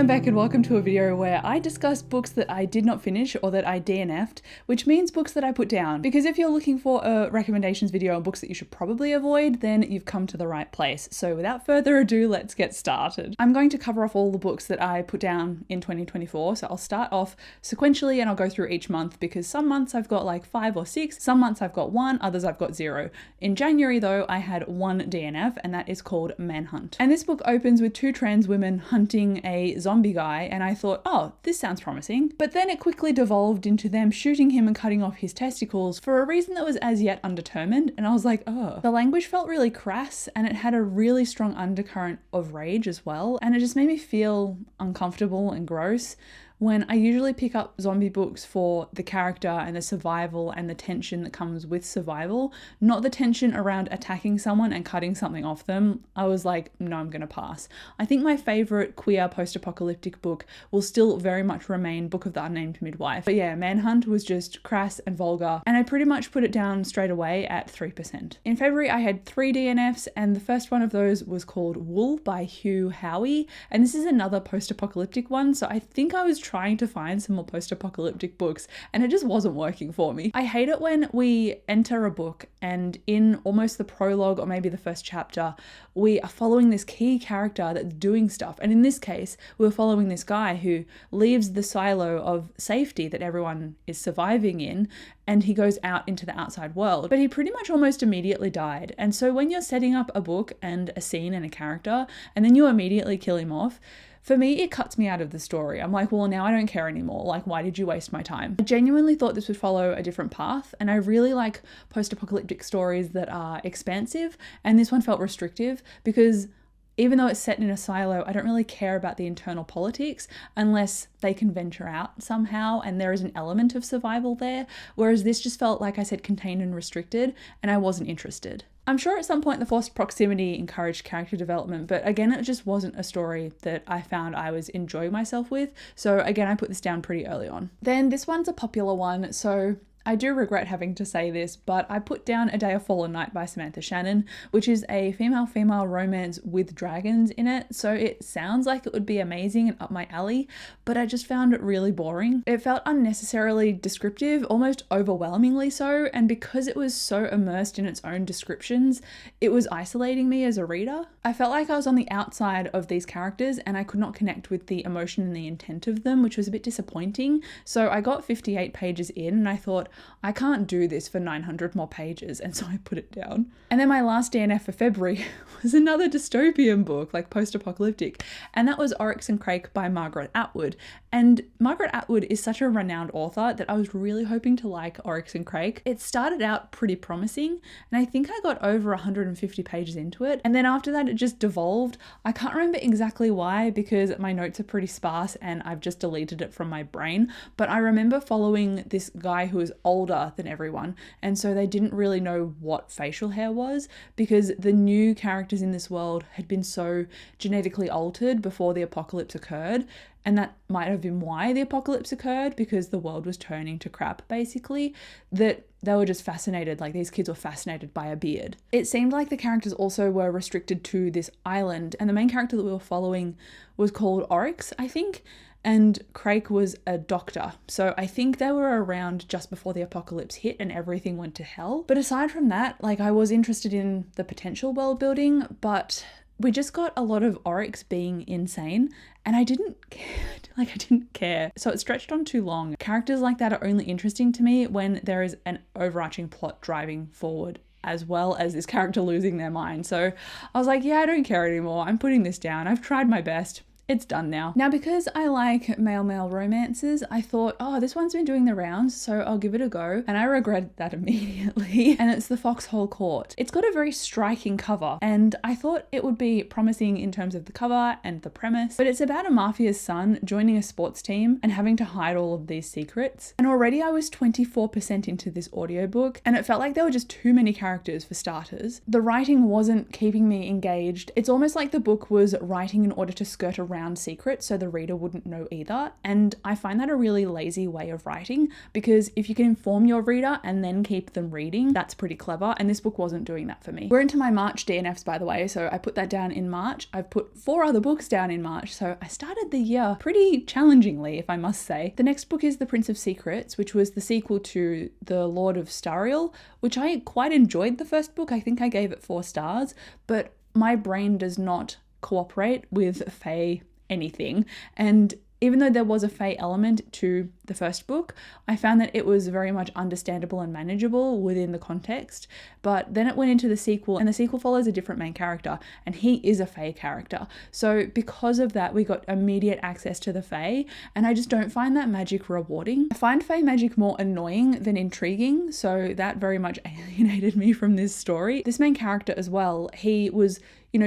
I'm back and welcome to a video where I discuss books that I did not finish or that I DNF'd, which means books that I put down. Because if you're looking for a recommendations video on books that you should probably avoid, then you've come to the right place. So without further ado, let's get started. I'm going to cover off all the books that I put down in 2024. So I'll start off sequentially and I'll go through each month because some months I've got like 5 or 6, some months I've got 1, others I've got 0. In January though, I had 1 DNF and that is called Manhunt. And this book opens with 2 trans women hunting a zombie guy, and I thought, oh, this sounds promising. But then it quickly devolved into them shooting him and cutting off his testicles for a reason that was as yet undetermined, and I was like, oh. The language felt really crass, and it had a really strong undercurrent of rage as well, and it just made me feel uncomfortable and gross. When I usually pick up zombie books for the character and the survival and the tension that comes with survival, not the tension around attacking someone and cutting something off them, I was like, no, I'm gonna pass. I think my favorite queer post-apocalyptic book will still very much remain Book of the Unnamed Midwife. But yeah, Manhunt was just crass and vulgar, and I pretty much put it down straight away at 3%. In February, I had 3 DNFs, and the first one of those was called Wool by Hugh Howey, and this is another post-apocalyptic one, so I think I was trying to find some more post-apocalyptic books and it just wasn't working for me. I hate it when we enter a book and in almost the prologue or maybe the first chapter, we are following this key character that's doing stuff. And in this case, we're following this guy who leaves the silo of safety that everyone is surviving in and he goes out into the outside world. But he pretty much almost immediately died. And so when you're setting up a book and a scene and a character and then you immediately kill him off, for me, it cuts me out of the story. I'm like, well, now I don't care anymore. Like, why did you waste my time? I genuinely thought this would follow a different path, and I really like post-apocalyptic stories that are expansive, and this one felt restrictive because even though it's set in a silo, I don't really care about the internal politics unless they can venture out somehow and there is an element of survival there, whereas this just felt, like I said, contained and restricted, and I wasn't interested. I'm sure at some point the forced proximity encouraged character development, but again, it just wasn't a story that I found I was enjoying myself with. So again, I put this down pretty early on. Then this one's a popular one, so I do regret having to say this, but I put down A Day of Fallen Night by Samantha Shannon, which is a female-female romance with dragons in it. So it sounds like it would be amazing and up my alley, but I just found it really boring. It felt unnecessarily descriptive, almost overwhelmingly so, and because it was so immersed in its own descriptions, it was isolating me as a reader. I felt like I was on the outside of these characters and I could not connect with the emotion and the intent of them, which was a bit disappointing. So I got 58 pages in and I thought, I can't do this for 900 more pages, and so I put it down. And then my last DNF for February was another dystopian book, like post-apocalyptic, and that was Oryx and Crake by Margaret Atwood. And Margaret Atwood is such a renowned author that I was really hoping to like Oryx and Crake. It started out pretty promising, and I think I got over 150 pages into it, and then after that it just devolved. I can't remember exactly why because my notes are pretty sparse and I've just deleted it from my brain, but I remember following this guy who was older than everyone, and so they didn't really know what facial hair was because the new characters in this world had been so genetically altered before the apocalypse occurred, and that might have been why the apocalypse occurred, because the world was turning to crap basically, that they were just fascinated, like these kids were fascinated by a beard. It seemed like the characters also were restricted to this island, and the main character that we were following was called Oryx, I think, and Crake was a doctor. So I think they were around just before the apocalypse hit and everything went to hell. But aside from that, like I was interested in the potential world building, but we just got a lot of Oryx being insane and I didn't care. So it stretched on too long. Characters like that are only interesting to me when there is an overarching plot driving forward, as well as this character losing their mind. So I was like, yeah, I don't care anymore. I'm putting this down. I've tried my best. It's done now. Now, because I like male-male romances, I thought, oh, this one's been doing the rounds, so I'll give it a go. And I regretted that immediately. And it's The Foxhole Court. It's got a very striking cover, and I thought it would be promising in terms of the cover and the premise, but it's about a mafia's son joining a sports team and having to hide all of these secrets. And already I was 24% into this audiobook, and it felt like there were just too many characters for starters. The writing wasn't keeping me engaged. It's almost like the book was writing in order to skirt around around secrets so the reader wouldn't know either. And I find that a really lazy way of writing, because if you can inform your reader and then keep them reading, that's pretty clever. And this book wasn't doing that for me. We're into my March DNFs, by the way. So I put that down in March. I've put 4 other books down in March. So I started the year pretty challengingly, if I must say. The next book is The Prince of Secrets, which was the sequel to The Lord of Stariel, which I quite enjoyed the first book. I think I gave it 4 stars, but my brain does not cooperate with fae anything. And even though there was a fae element to the first book, I found that it was very much understandable and manageable within the context. But then it went into the sequel, and the sequel follows a different main character, and he is a fae character. So because of that, we got immediate access to the fae, and I just don't find that magic rewarding. I find fae magic more annoying than intriguing, so that very much alienated me from this story. This main character as well, he was,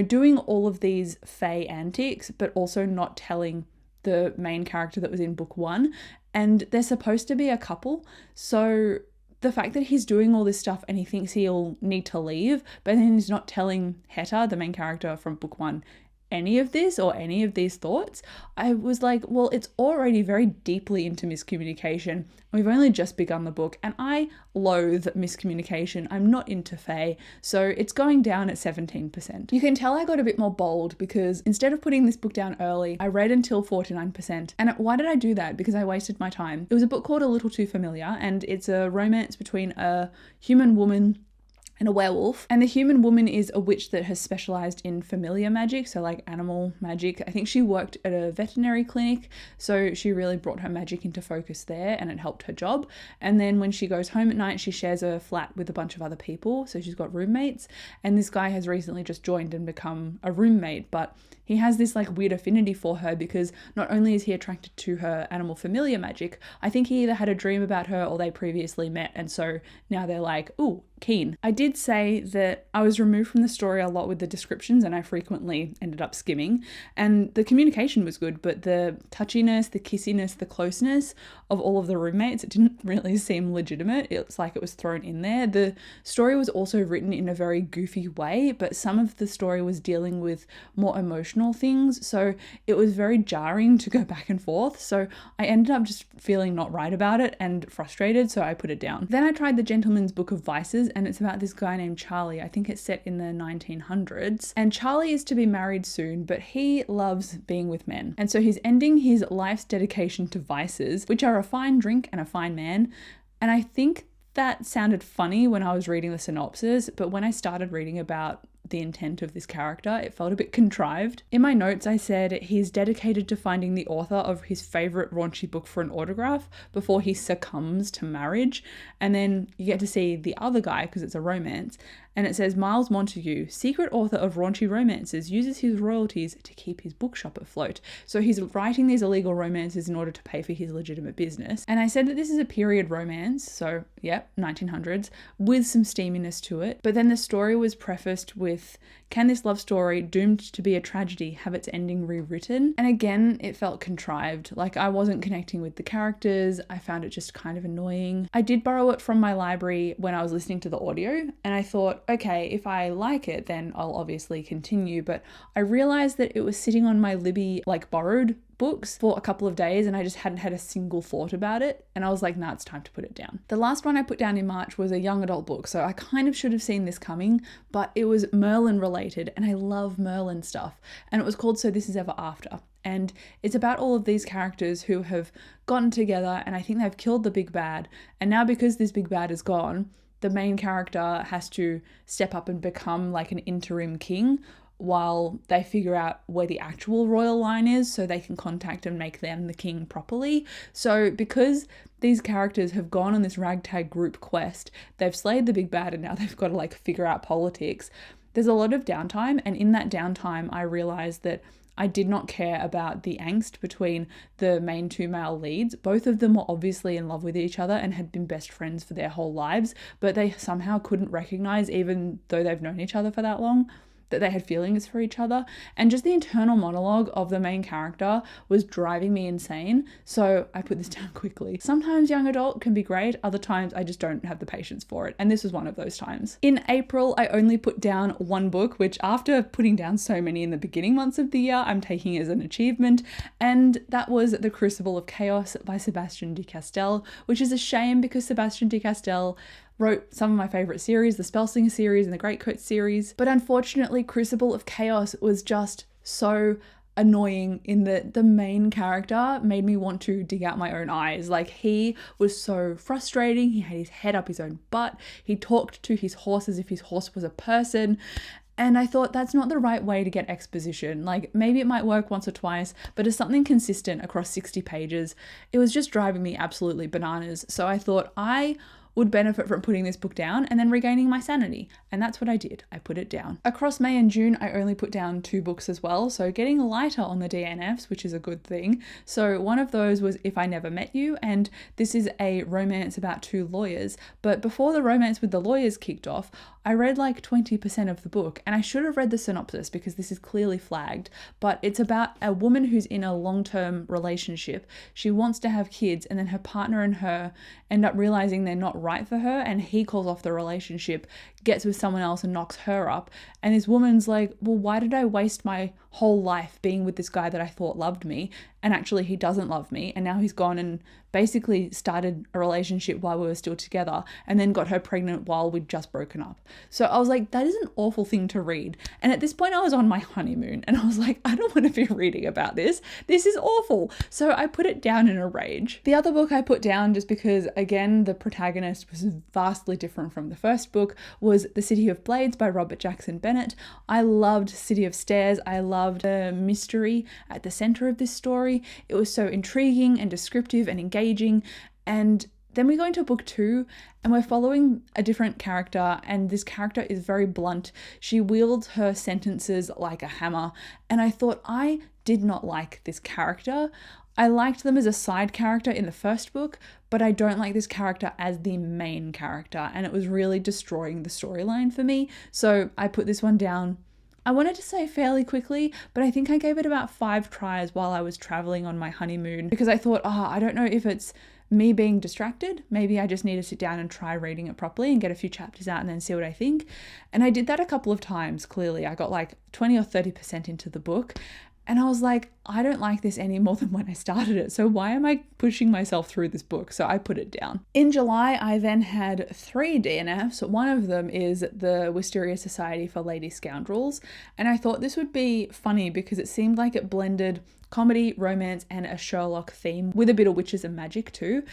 doing all of these fae antics, but also not telling the main character that was in book 1, and they're supposed to be a couple. So the fact that he's doing all this stuff and he thinks he'll need to leave, but then he's not telling Heta, the main character from book 1, any of this or any of these thoughts, I was like, well, it's already very deeply into miscommunication. We've only just begun the book, and I loathe miscommunication. I'm not into fae, so it's going down at 17%. You can tell I got a bit more bold because instead of putting this book down early, I read until 49%. And why did I do that? Because I wasted my time. It was a book called A Little Too Familiar, and it's a romance between a human woman and a werewolf. And the human woman is a witch that has specialized in familiar magic, so like animal magic. I think she worked at a veterinary clinic, so she really brought her magic into focus there, and it helped her job. And then when she goes home at night, she shares a flat with a bunch of other people, so she's got roommates. And this guy has recently just joined and become a roommate, but he has this like weird affinity for her because not only is he attracted to her animal familiar magic, I think he either had a dream about her or they previously met, and so now they're like, ooh, keen. I did say that I was removed from the story a lot with the descriptions, and I frequently ended up skimming, and the communication was good, but the touchiness, the kissiness, the closeness of all of the roommates, it didn't really seem legitimate. It's like it was thrown in there. The story was also written in a very goofy way, but some of the story was dealing with more emotional things, so it was very jarring to go back and forth. So I ended up just feeling not right about it and frustrated, so I put it down. Then I tried The Gentleman's Book of Vices, and it's about this guy named Charlie. I think it's set in the 1900s, and Charlie is to be married soon, but he loves being with men, and so he's ending his life's dedication to vices, which are a fine drink and a fine man. And I think that sounded funny when I was reading the synopsis, but when I started reading about the intent of this character, it felt a bit contrived. In my notes, I said he's dedicated to finding the author of his favorite raunchy book for an autograph before he succumbs to marriage. And then you get to see the other guy, because it's a romance, and it says Miles Montague, secret author of raunchy romances, uses his royalties to keep his bookshop afloat. So he's writing these illegal romances in order to pay for his legitimate business. And I said that this is a period romance, so yeah, 1900s, with some steaminess to it. But then the story was prefaced with, can this love story, doomed to be a tragedy, have its ending rewritten? And again, it felt contrived. Like I wasn't connecting with the characters. I found it just kind of annoying. I did borrow it from my library when I was listening to the audio, and I thought, okay, if I like it, then I'll obviously continue. But I realized that it was sitting on my Libby, like borrowed books for a couple of days, and I just hadn't had a single thought about it, and I was like, nah, it's time to put it down. The last one I put down in March was a young adult book, so I kind of should have seen this coming, but it was Merlin related, and I love Merlin stuff, and it was called So This Is Ever After. And it's about all of these characters who have gotten together, and I think they've killed the big bad, and now because this big bad is gone, the main character has to step up and become like an interim king while they figure out where the actual royal line is so they can contact and make them the king properly. So because these characters have gone on this ragtag group quest, they've slayed the big bad and now they've got to like figure out politics. There's a lot of downtime, and in that downtime I realized that I did not care about the angst between the main 2 male leads. Both of them were obviously in love with each other and had been best friends for their whole lives, but they somehow couldn't recognize, even though they've known each other for that long, that they had feelings for each other. And just the internal monologue of the main character was driving me insane. So I put this down quickly. Sometimes young adult can be great. Other times I just don't have the patience for it. And this was one of those times. In April, I only put down one book, which after putting down so many in the beginning months of the year, I'm taking as an achievement. And that was The Crucible of Chaos by Sebastian de Castell, which is a shame because Sebastian de Castell wrote some of my favorite series, the Spellslinger series and the Greatcoat series. But unfortunately, Crucible of Chaos was just so annoying in that the main character made me want to dig out my own eyes. Like, he was so frustrating. He had his head up his own butt. He talked to his horse as if his horse was a person. And I thought that's not the right way to get exposition. Like, maybe it might work once or twice, but as something consistent across 60 pages, it was just driving me absolutely bananas. So I thought I would benefit from putting this book down and then regaining my sanity. And that's what I did. I put it down. Across May and June, I only put down 2 books as well. So getting lighter on the DNFs, which is a good thing. So one of those was If I Never Met You. And this is a romance about 2 lawyers. But before the romance with the lawyers kicked off, I read like 20% of the book, and I should have read the synopsis because this is clearly flagged, but it's about a woman who's in a long-term relationship. She wants to have kids, and then her partner and her end up realizing they're not right for her, and he calls off the relationship, gets with someone else and knocks her up. And this woman's like, well, why did I waste my whole life being with this guy that I thought loved me? And actually he doesn't love me. And now he's gone and basically started a relationship while we were still together and then got her pregnant while we'd just broken up. So I was like, that is an awful thing to read. And at this point I was on my honeymoon and I was like, I don't want to be reading about this. This is awful. So I put it down in a rage. The other book I put down, just because again, the protagonist was vastly different from the first book, was The City of Blades by Robert Jackson Bennett. I loved City of Stairs. I loved the mystery at the center of this story. It was so intriguing and descriptive and engaging. And then we go into book 2 and we're following a different character, and this character is very blunt. She wields her sentences like a hammer, and I thought I did not like this character. I liked them as a side character in the first book, but I don't like this character as the main character, and it was really destroying the storyline for me. So I put this one down. I wanted to say fairly quickly, but I think I gave it about 5 tries while I was traveling on my honeymoon because I thought, I don't know if it's me being distracted. Maybe I just need to sit down and try reading it properly and get a few chapters out and then see what I think. And I did that a couple of times, clearly. I got like 20 or 30% into the book. And I was like, I don't like this any more than when I started it. So why am I pushing myself through this book? So I put it down. In July, I then had 3 DNFs. One of them is the Wisteria Society for Lady Scoundrels. And I thought this would be funny because it seemed like it blended comedy, romance, and a Sherlock theme with a bit of witches and magic too.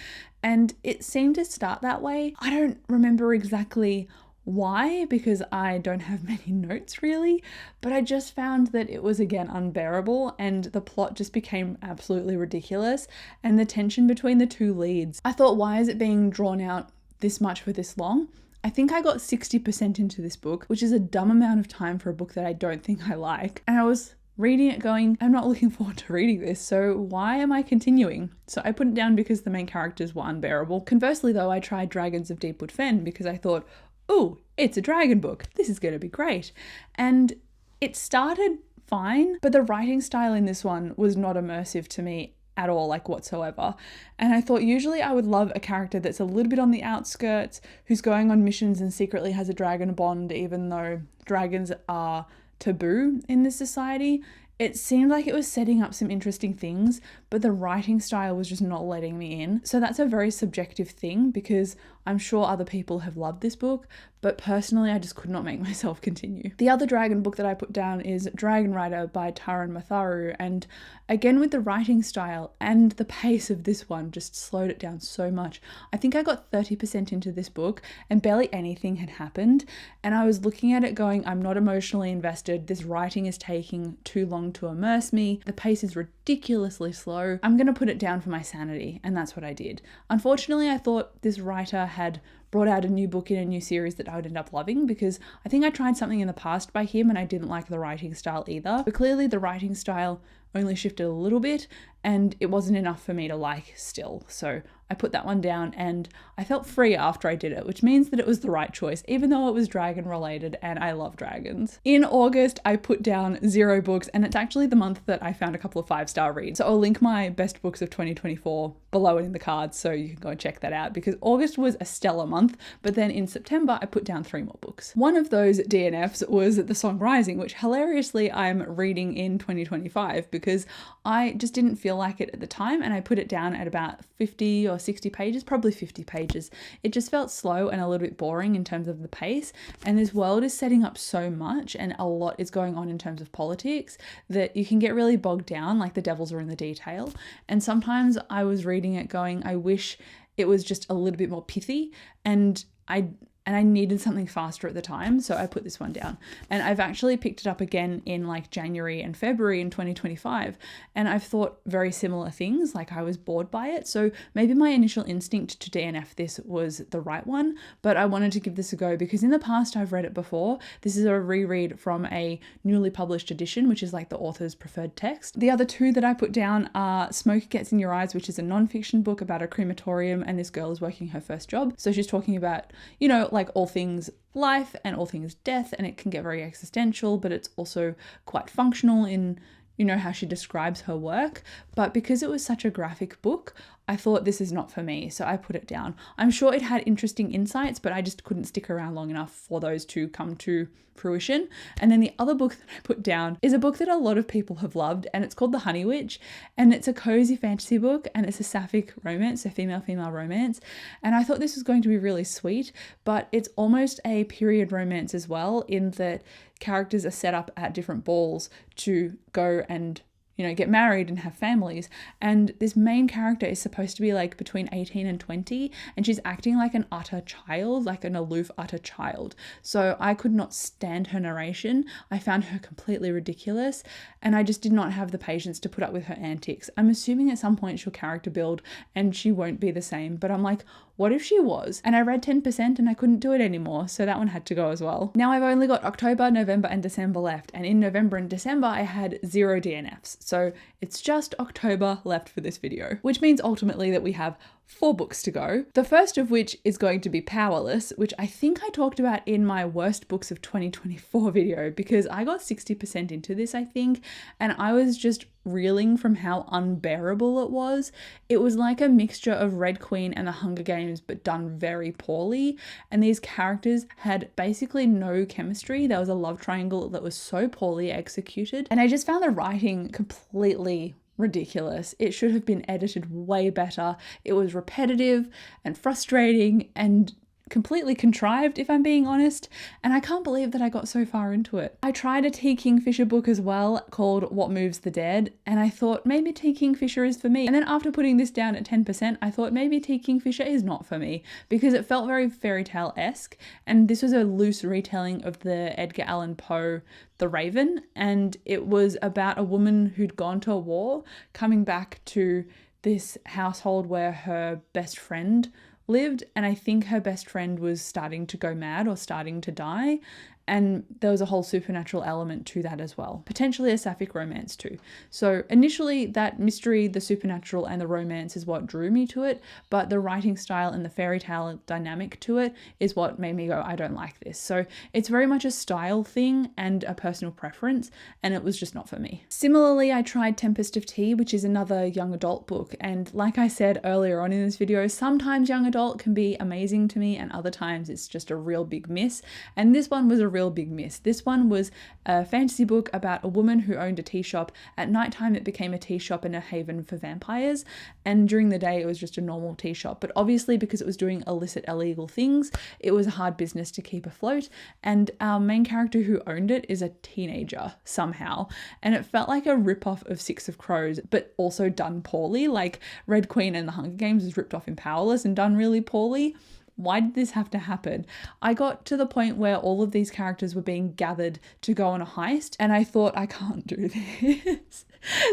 And it seemed to start that way. I don't remember exactly why, because I don't have many notes really, but I just found that it was again unbearable and the plot just became absolutely ridiculous, and the tension between the 2 leads. I thought, why is it being drawn out this much for this long? I think I got 60% into this book, which is a dumb amount of time for a book that I don't think I like. And I was reading it going, I'm not looking forward to reading this, so why am I continuing? So I put it down because the main characters were unbearable. Conversely though, I tried Dragons of Deepwood Fen because I thought, oh, it's a dragon book. This is going to be great. And it started fine, but the writing style in this one was not immersive to me at all, like whatsoever. And I thought usually I would love a character that's a little bit on the outskirts, who's going on missions and secretly has a dragon bond, even though dragons are taboo in this society. It seemed like it was setting up some interesting things, but the writing style was just not letting me in. So that's a very subjective thing because I'm sure other people have loved this book, but personally I just could not make myself continue. The other dragon book that I put down is Dragon Rider by Taran Matharu, and again with the writing style and the pace of this one just slowed it down so much. I think I got 30% into this book and barely anything had happened, and I was looking at it going, I'm not emotionally invested, this writing is taking too long to immerse me, the pace is ridiculously slow, I'm gonna put it down for my sanity, and that's what I did. Unfortunately, I thought this writer had brought out a new book in a new series that I would end up loving, because I think I tried something in the past by him and I didn't like the writing style either. But clearly the writing style only shifted a little bit and it wasn't enough for me to like still. So I I put that one down and I felt free after I did it, which means that it was the right choice, even though it was dragon related and I love dragons. In August, I put down 0 books, and it's actually the month that I found a couple of 5-star reads. So I'll link my best books of 2024 below it in the cards so you can go and check that out, because August was a stellar month, but then in September I put down 3 more books. One of those DNFs was The Song Rising, which hilariously I'm reading in 2025 because I just didn't feel like it at the time, and I put it down at about 50 or 60 pages, probably 50 pages. It just felt slow and a little bit boring in terms of the pace, and this world is setting up so much and a lot is going on in terms of politics that you can get really bogged down, like the devils are in the detail. And sometimes I was reading it going, I wish it was just a little bit more pithy, and I needed something faster at the time, so I put this one down. And I've actually picked it up again in like January and February in 2025, and I've thought very similar things, like I was bored by it. So maybe my initial instinct to DNF this was the right one, but I wanted to give this a go because in the past I've read it before. This is a reread from a newly published edition, which is like the author's preferred text. The other 2 that I put down are Smoke Gets in Your Eyes, which is a non-fiction book about a crematorium, and this girl is working her first job. So she's talking about, you know, like all things life and all things death, and it can get very existential, but it's also quite functional in, you know, how she describes her work. But because it was such a graphic book, I thought this is not for me, so I put it down. I'm sure it had interesting insights, but I just couldn't stick around long enough for those to come to fruition. And then the other book that I put down is a book that a lot of people have loved, and it's called The Honey Witch, and it's a cozy fantasy book, and it's a sapphic romance, a female-female romance. And I thought this was going to be really sweet, but it's almost a period romance as well, in that characters are set up at different balls to go and, you know, get married and have families. And this main character is supposed to be like between 18 and 20, and she's acting like an utter child, like an aloof, utter child. So I could not stand her narration. I found her completely ridiculous, and I just did not have the patience to put up with her antics. I'm assuming at some point she'll character build and she won't be the same, but I'm like, what if she was? And I read 10% and I couldn't do it anymore, so that one had to go as well. Now I've only got October, November and December left, and in November and December I had 0 DNFs. So it's just October left for this video, which means ultimately that we have 4 books to go. The first of which is going to be Powerless, which I think I talked about in my worst books of 2024 video, because I got 60% into this, I think, and I was just reeling from how unbearable it was. It was like a mixture of Red Queen and the Hunger Games, but done very poorly. And these characters had basically no chemistry. There was a love triangle that was so poorly executed. And I just found the writing completely ridiculous. It should have been edited way better. It was repetitive and frustrating and completely contrived, if I'm being honest, and I can't believe that I got so far into it. I tried a T. Kingfisher book as well called What Moves the Dead, and I thought maybe T. Kingfisher is for me. And then after putting this down at 10%, I thought maybe T. Kingfisher is not for me, because it felt very fairy tale-esque, and this was a loose retelling of the Edgar Allan Poe The Raven, and it was about a woman who'd gone to a war, coming back to this household where her best friend lived, and I think her best friend was starting to go mad or starting to die, and there was a whole supernatural element to that as well. Potentially a sapphic romance too. So initially that mystery, the supernatural and the romance is what drew me to it, but the writing style and the fairy tale dynamic to it is what made me go, I don't like this. So it's very much a style thing and a personal preference, and it was just not for me. Similarly, I tried Tempest of Tea, which is another young adult book, and like I said earlier on in this video, sometimes young adult can be amazing to me and other times it's just a real big miss, and this one was a real big miss. This one was a fantasy book about a woman who owned a tea shop. At nighttime it became a tea shop and a haven for vampires, and during the day it was just a normal tea shop. But obviously because it was doing illicit, illegal things, it was a hard business to keep afloat, and our main character who owned it is a teenager somehow, and it felt like a rip-off of Six of Crows, but also done poorly. Like Red Queen and the Hunger Games was ripped off in Powerless and done really poorly. Why did this have to happen? I got to the point where all of these characters were being gathered to go on a heist, and I thought, I can't do this.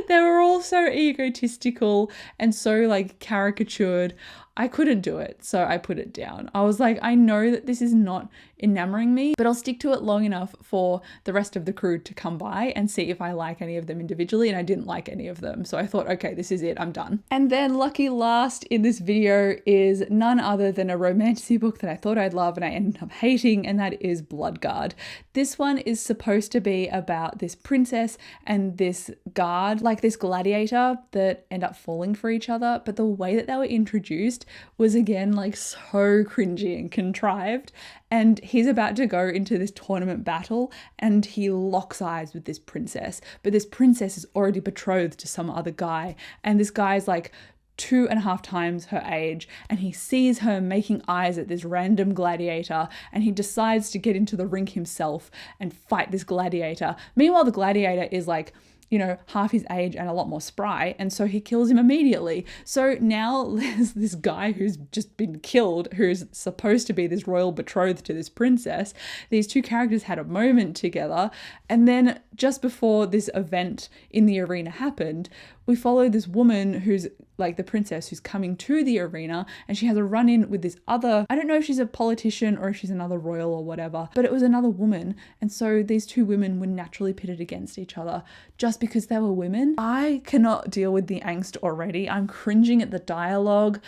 They were all so egotistical and so like caricatured. I couldn't do it, so I put it down. I was like, I know that this is not enamoring me, but I'll stick to it long enough for the rest of the crew to come by and see if I like any of them individually, and I didn't like any of them. So I thought, okay, this is it, I'm done. And then lucky last in this video is none other than a romantasy book that I thought I'd love and I ended up hating, and that is Bloodguard. This one is supposed to be about this princess and this guard, like this gladiator, that end up falling for each other, but the way that they were introduced was again like so cringy and contrived. And he's about to go into this tournament battle and he locks eyes with this princess, but this princess is already betrothed to some other guy, and this guy's like 2.5 times her age, and he sees her making eyes at this random gladiator, and he decides to get into the ring himself and fight this gladiator. Meanwhile, the gladiator is like, you know, half his age and a lot more spry, and so he kills him immediately. So now there's this guy who's just been killed, who's supposed to be this royal betrothed to this princess. These two characters had a moment together, and then just before this event in the arena happened, we follow this woman who's like the princess who's coming to the arena, and she has a run-in with this other, I don't know if she's a politician or if she's another royal or whatever, but it was another woman. And so these two women were naturally pitted against each other just because they were women. I cannot deal with the angst already. I'm cringing at the dialogue.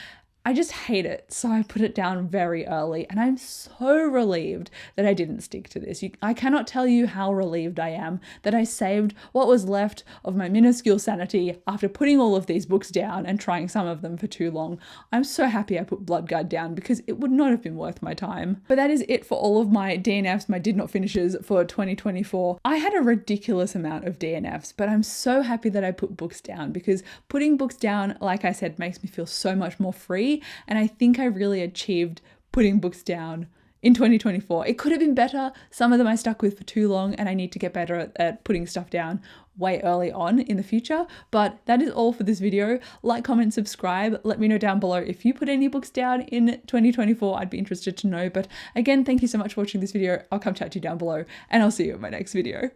I just hate it, so I put it down very early, and I'm so relieved that I didn't stick to this. I cannot tell you how relieved I am that I saved what was left of my minuscule sanity after putting all of these books down and trying some of them for too long. I'm so happy I put Bloodguard down because it would not have been worth my time. But that is it for all of my DNFs, my did not finishes for 2024. I had a ridiculous amount of DNFs, but I'm so happy that I put books down because putting books down, like I said, makes me feel so much more free. And I think I really achieved putting books down in 2024. It could have been better. Some of them I stuck with for too long, and I need to get better at putting stuff down way early on in the future. But that is all for this video. Like, comment, subscribe. Let me know down below if you put any books down in 2024. I'd be interested to know. But again, thank you so much for watching this video. I'll come chat to you down below, and I'll see you in my next video.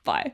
Bye.